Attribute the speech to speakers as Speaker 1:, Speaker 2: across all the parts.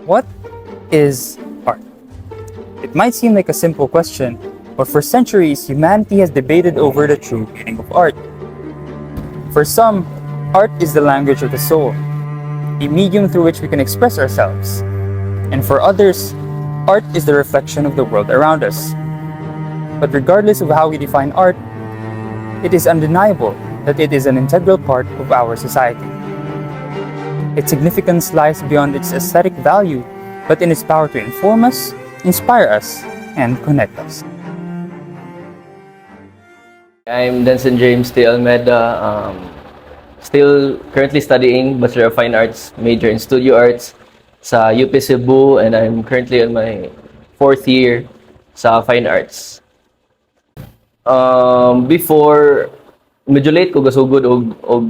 Speaker 1: What is art? It might seem like a simple question, but for centuries, humanity has debated over the true meaning of art. For some, art is the language of the soul, a medium through which we can express ourselves. And for others, art is the reflection of the world around us. But regardless of how we define art, it is undeniable that it is an integral part of our society. Its significance lies beyond its aesthetic value, but in its power to inform us, inspire us, and connect us.
Speaker 2: I'm Denson James T. Almeda, still currently studying Bachelor of Fine Arts, major in Studio Arts sa UP Cebu, and I'm currently on my 4th year sa Fine Arts. Before, medyo late ko gasugod og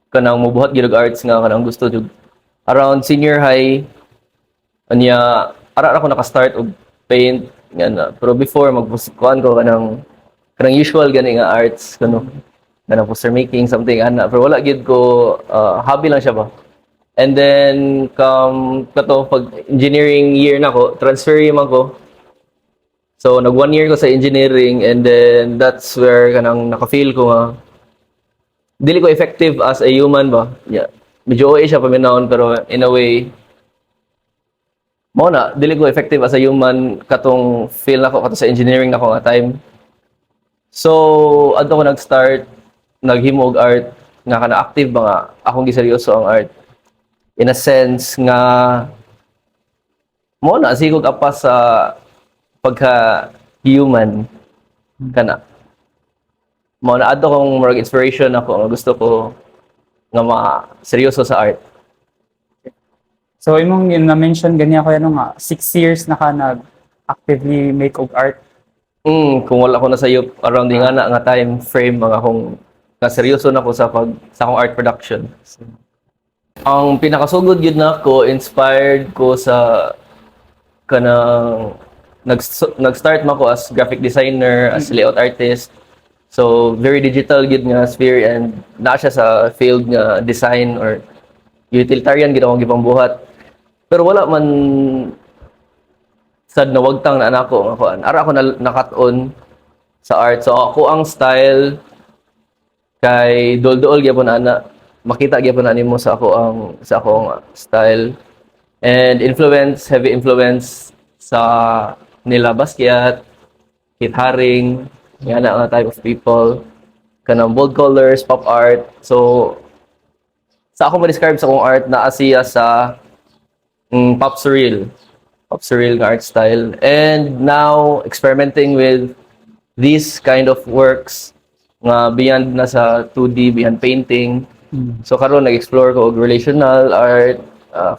Speaker 2: kanang mubuhat gyud og arts nga kanang gusto jud. Around senior high, anya ara ako naka-start og paint nga na. Pero before magpusukan ko kanang usual gani nga arts kanang poster making something ana, pero wala gid ko hobby lang siya ba. And then kato pag engineering year na ko, transfer man ko. So nag 1 year ko sa engineering, and then that's where kanang naka-feel ko nga dili ko effective as a human ba. Yeah. Medyo OA siya paminahon, pero in a way mo na dili ko effective as a human katong feel nako kato sa engineering nako nga time. So adto ko nag-start naghimo og art nga kana active ba nga akong giseryoso ang art. In a sense nga mo na sigog apas sa pagka human kana. Mo na adto kong more inspiration ako nga gusto ko nga seryoso sa art.
Speaker 1: So, imong na-mention ganyan ko yan nga, 6 years na ka nag-actively make og art.
Speaker 2: Kung wala ko na sa yup around nga na nga time frame mga akong nga seryoso na ko sa akong art production. Ang pinakasugod yun na ko, inspired ko sa kanang nag-start man ko as graphic designer, as layout artist. So very digital gid nga sphere, and na siya sa field nga design or utilitarian gid akong gipambuhat. Pero wala man sad na wagtang na anako ako. Ara ako nakat-on sa art. So ako ang style kay dol-dol gyapon ana. Makita gyapon na nimo sa akong style, and heavy influence sa nila Basquiat, Keith Haring, yan na nga type of people, kanang bold colors, pop art. So sa ako ma-describe sa akong art na siya sa pop surreal nga art style, and now experimenting with these kind of works nga beyond na sa 2D, beyond painting. So karon nag-explore ko og relational art,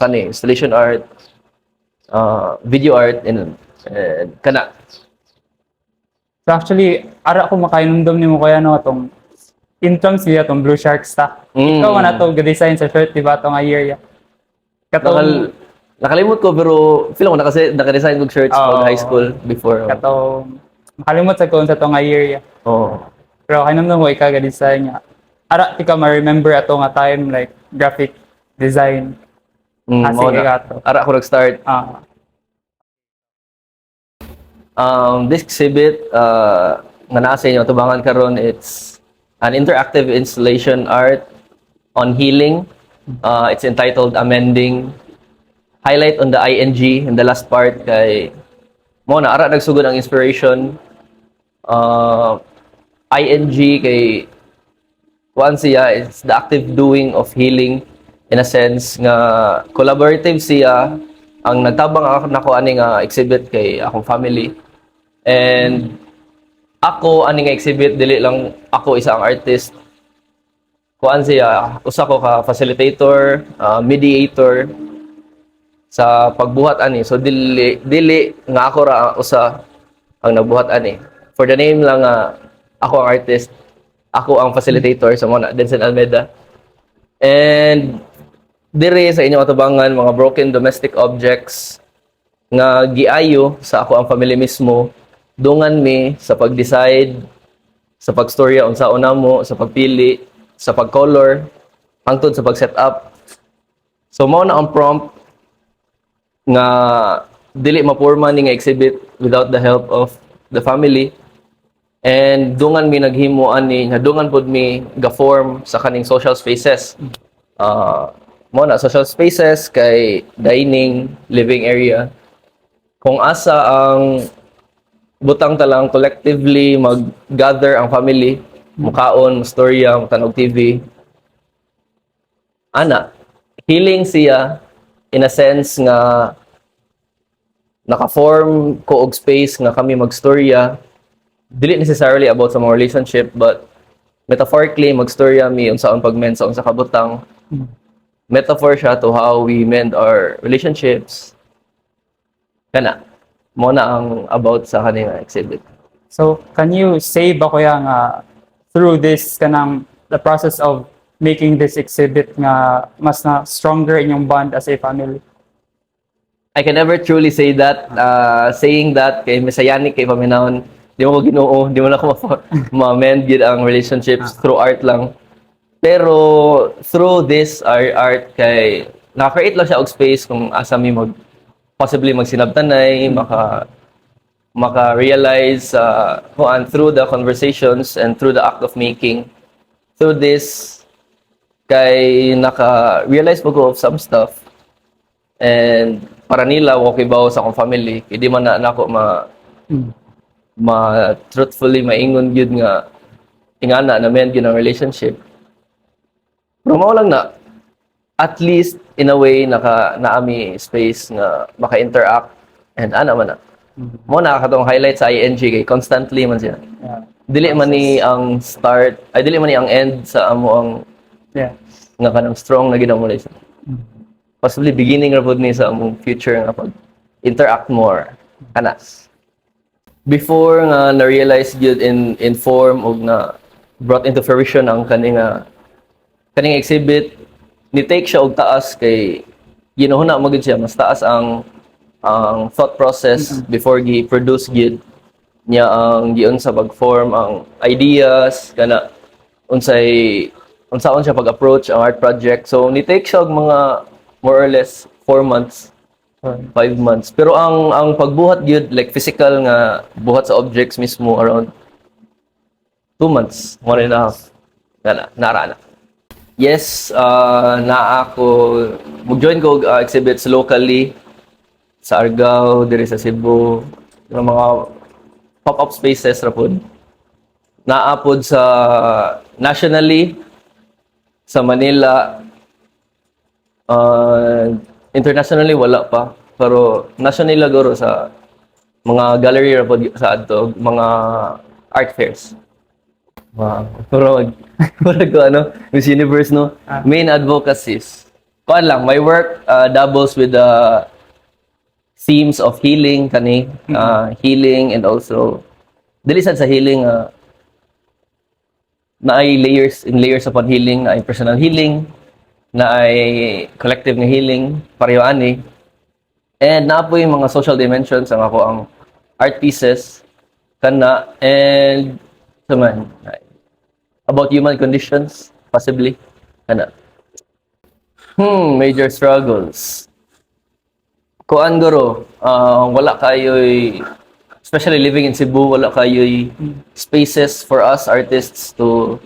Speaker 2: installation art, video art, and kana.
Speaker 1: So actually, ara ko makainumdum nimo kaya atong in terms niya atong Blue Sharks ta. Ikaw man ato ga-design sa shirt, diba, atong year ya.
Speaker 2: Nakalimot ko, pero feel ko naka-design kong shirts pag high school before.
Speaker 1: Katong makalimot sa sa atong year ya. Pero kinumdum ko ikaw ga-design nga. Ara ikaw ma-remember ato nga time like graphic design. Sige ato.
Speaker 2: Ara ako nag-start. This exhibit nga naa sa inyo tubangan karon, it's an interactive installation art on healing. It's entitled Amending. Highlight on the ing in the last part kay mo na ara nagsugod ang inspiration. Ing kay kuan siya, it's the active doing of healing, in a sense nga collaborative siya. Ang nagtabang nako ani nga exhibit kay akong family, and ako ani nga exhibit dili lang ako isa ang artist. Kuan siya, usa ko ka facilitator, mediator sa pagbuhat ani. So dili nga ako ra usa ang nagbuhat ani. For the name lang ako ang artist, ako ang facilitator sa mga Denson Almeda. And dire sa inyong atubangan mga broken domestic objects nga giayo sa ako ang family mismo, dungan mi sa pag-decide, sa pagstorya unsa una mo, sa pagpili, sa pag-color, hangtod sa pag-set up. So mao na ang prompt nga dili mapurma ni nga exhibit without the help of the family. And dungan mi naghimuan ni dungan pod mi ga-form sa kaning social spaces. Mo na social spaces kay dining, living area. Kung asa ang butang talang collectively mag-gather ang family, mukaon, storya, tanog TV. Ana, healing siya in a sense nga naka-form ko og space nga kami magstorya. Dili necessarily about sa mga relationship, but metaphorically magstorya mi unsaon pagmend sa unsa ka butang. Metaphor siya to how we mend our relationships. Kana, mo na ang about sa kanina exhibit.
Speaker 1: So, can you say ba kuya nga through this kanang the process of making this exhibit nga mas na stronger inyong bond as a family?
Speaker 2: I can never truly say that. Saying that kay Messianic kay paminahon, di mo ko Ginoo, di mo na ko ma-mend gid ang relationships through art lang. Pero through this art kay na-create lang siya og space kung asa mi possibly magsinabtanay, maka-realize through the conversations and through the act of making. Through this, kay naka-realize po ko of some stuff. And para nila, okay ba sa akong family? Hindi man na ako truthfully maingon yun nga ingana na men yun ang relationship. Pero mao lang na, at least in a way naami space nga maka-interact and ana man na. Mo na katong highlight sa ING kay constantly man siya.
Speaker 1: Yeah.
Speaker 2: Dili man ni ang start, ay dili man ni ang end sa amo ang nga kanang strong na ginamulation. Possibly beginning ra pud ni sa among future nga pag interact more kana. Before nga na-realize yun in form og na brought into fruition ang kaning exhibit, ni take siya og taas kay ginuhuna mo gid siya mas taas ang thought process before gi-produce gid niya ang giun sa pag-form ang ideas kana unsaon siya pag-approach ang art project. So ni take siya og mga more or less 4 months, 5 months. Pero ang pagbuhat gyud like physical nga buhat sa objects mismo around 2 months, 1.5. Kana nara na. Yes, na ako mag-join ko exhibits locally sa Argao, diri sa Cebu, ng mga pop-up spaces ra pod. Naapod sa nationally sa Manila, internationally wala pa, pero nationally lagoro sa mga gallery ra pod sa adto, mga art fairs. Wow. Pero ko Miss Universe no. Main advocacies. Kuan lang, my work doubles with the themes of healing kani, healing and also dili sad sa healing na ay layers upon healing, na ay personal healing, na ay collective nga healing, pareho ani. And naapoy mga social dimensions ang ako ang art pieces kana and man about human conditions possibly kana major struggles kuan guro wala kayoy especially living in Cebu wala kayoy spaces for us artists to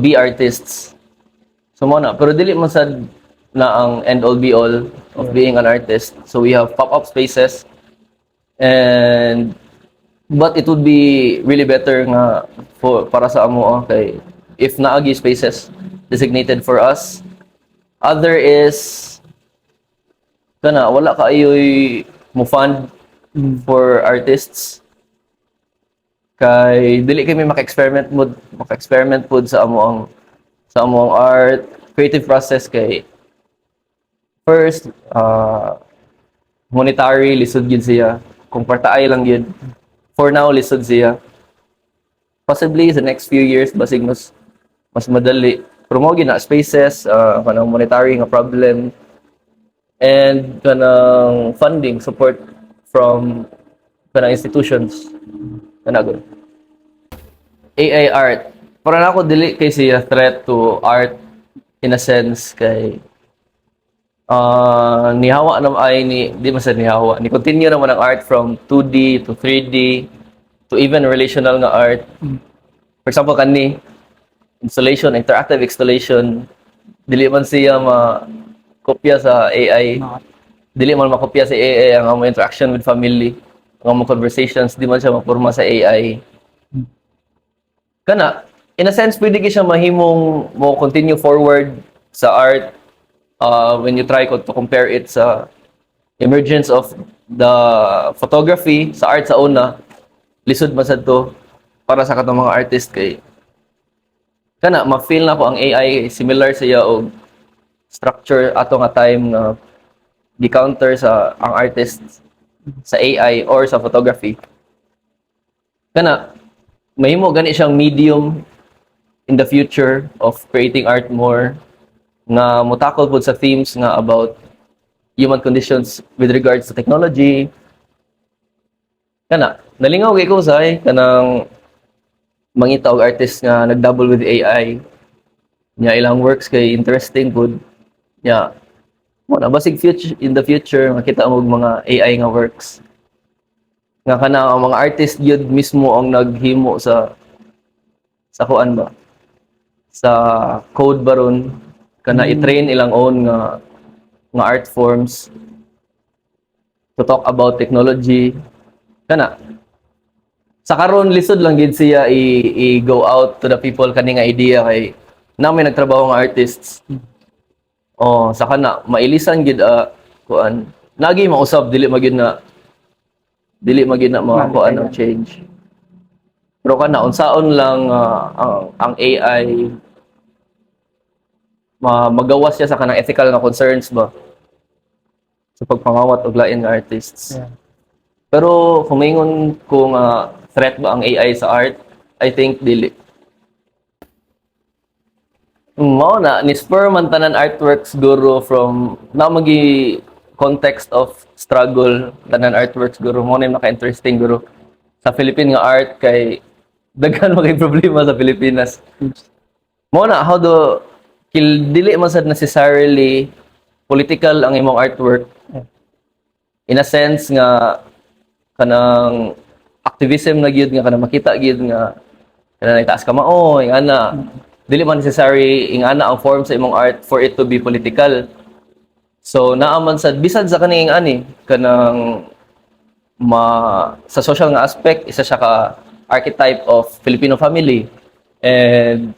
Speaker 2: be artists so mo na pero dili man sad na ang end all be all of being an artist so we have pop-up spaces and but it would be really better nga para sa amo kay if naagi spaces designated for us. Other is kana wala kaayoy mo fund for artists kay dili kami maka-experiment pod sa amo ang art creative process kay first monetary lisod gyud siya kung partaay lang gyud. For now, lisod siya. Possibly, the next few years, basig mas madali. Pero mo gina spaces, kanang monetary nga problem, and kanang funding, support from kanang institutions. Kanang AI art. Para na ako, dili kay siya threat to art in a sense kay Nihawa naman ay di man sa nihawa. Ni continue naman ang art from 2D to 3D to even relational nga art. For example, kani installation, interactive installation, dili man siya kopya sa AI. Dili man makopya sa AI ang among interaction with family, ang among conversations, di man siya maporma sa AI. Kana, in a sense, pwede siya mahimong mo continue forward sa art when you try to compare it sa emergence of the photography sa art sa una, lisod man sad to para sa katong mga artist kay kana ma-feel na ko ang AI similar siya og structure ato nga time nga gi-counter sa ang artist sa AI or sa photography. Kana mahimo gani siyang medium in the future of creating art more nga mutakol pod sa themes nga about human conditions with regards to technology. Kana nalingaw kay ko say kanang mangita og artist nga nagdouble with AI. Nya ilang works kay interesting good. Nya mo na basig future in the future makita mo og mga AI nga works. Nga kana ang mga artist gyud mismo ang naghimo sa kuan ba? Sa code baron kana i-train ilang own nga art forms to talk about technology. Kana sa karon lisod lang gid siya i-go out to the people kani nga idea kay namin nagtrabaho nga artists. Oh, sa kana mailisan gid kuan. Nagi mausab dili magid na mga kuan ang change. Pero kana unsaon lang ang AI magawas siya sa kanang ethical na concerns ba sa pagpangawat og lain nga artists.
Speaker 1: Yeah.
Speaker 2: Pero kumingon ko nga threat ba ang AI sa art? I think dili. Mao na ni spur man tanan artworks guru from na magi context of struggle tanan artworks guru mo na naka-interesting guru sa Philippine nga art kay daghan magay problema sa Pilipinas. Mo na how do dili man sad necessarily political ang imong artwork. In a sense nga kanang activism na gyud nga kanang makita gyud nga kanang itaas ka mao ingana dili man necessary ingana ang form sa imong art for it to be political. So naa man sad bisad sa kaning ani kanang sa social nga aspect isa siya ka archetype of Filipino family and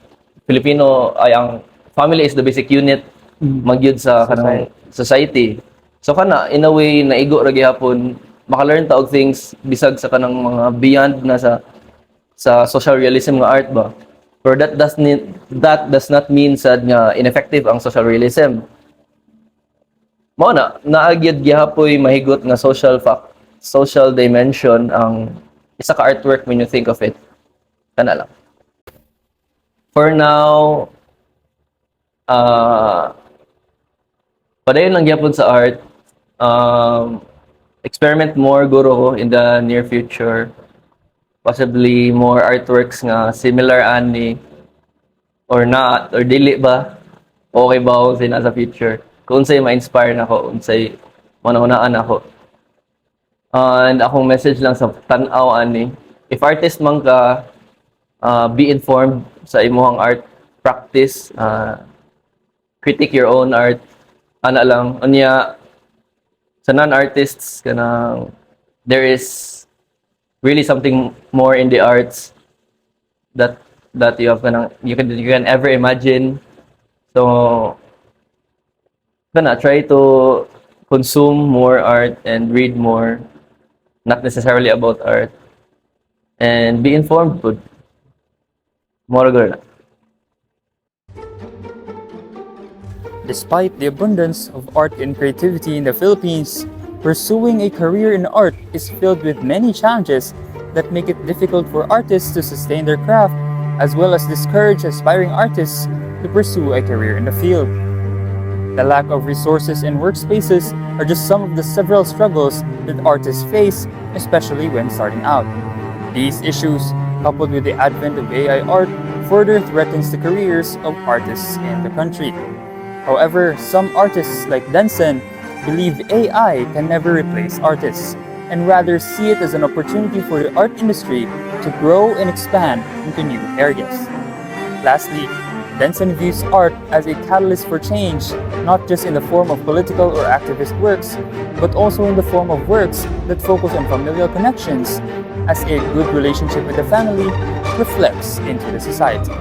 Speaker 2: Filipino ay ang family is the basic unit magyud sa kanang society. So kana in a way naigo ra gyapon maka-learn ta og things bisag sa kanang mga beyond na sa social realism nga art ba. Pero that does not mean sad nga ineffective ang social realism. Mao na naagyud gihapoy mahigot nga social dimension ang isa ka artwork when you think of it. Kana lang. For now, padayon lang gyapon sa art. Experiment more guro ko in the near future. Possibly more artworks nga similar ani or not or dili ba okay ba ako sa future kung unsay ma-inspire nako unsay manahunaan ako. And akong message lang sa tan-aw ani if artist man ka be informed sa imong art practice, critique your own art ana lang unya sa non-artists kanang there is really something more in the arts that you have you can ever imagine. So kana try to consume more art and read more, not necessarily about art, and be informed good. More good.
Speaker 1: Despite the abundance of art and creativity in the Philippines, pursuing a career in art is filled with many challenges that make it difficult for artists to sustain their craft, as well as discourage aspiring artists to pursue a career in the field. The lack of resources and workspaces are just some of the several struggles that artists face, especially when starting out. These issues, coupled with the advent of AI art, further threatens the careers of artists in the country. However, some artists like Denson believe AI can never replace artists and rather see it as an opportunity for the art industry to grow and expand into new areas. Lastly, Denson views art as a catalyst for change, not just in the form of political or activist works, but also in the form of works that focus on familial connections, as a good relationship with the family reflects into the society.